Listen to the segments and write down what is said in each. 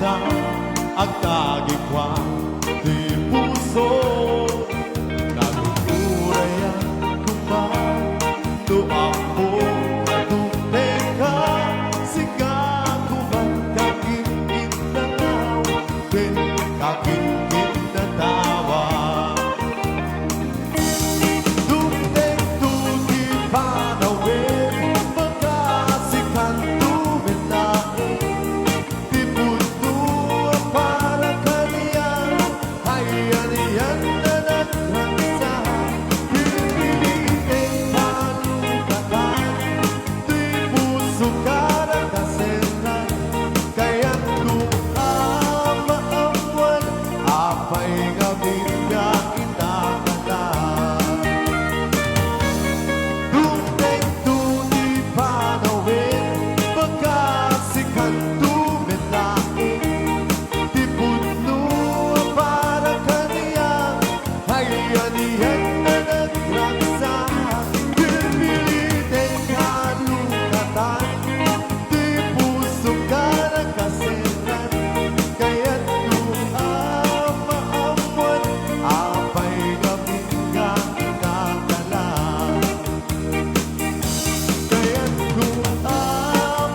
na ang kagikwan di puso. Nagugurayan ko ba do ako natuteng ka sigaw ko man kaking itanaw din kaking itatawa. Dumteng to di panawin magkasikan tumilain di puto para kaniyang hayaniyan na naghansa piniling kalugatan di puso karakaselan kaya't maamuan apay gabing nga inakalan. Dumteng to di panawin magkasikan tumilain di puno para kaniyang hayanihan na nagraksa piniling kalugatan di puso karakaselan kaya't maamuan apay gabing nga inakalan. Kaya't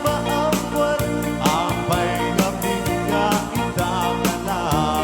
maamuan apay gabing nga inakalan.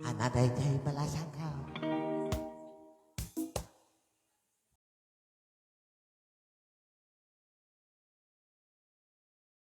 Another day, malasang ka.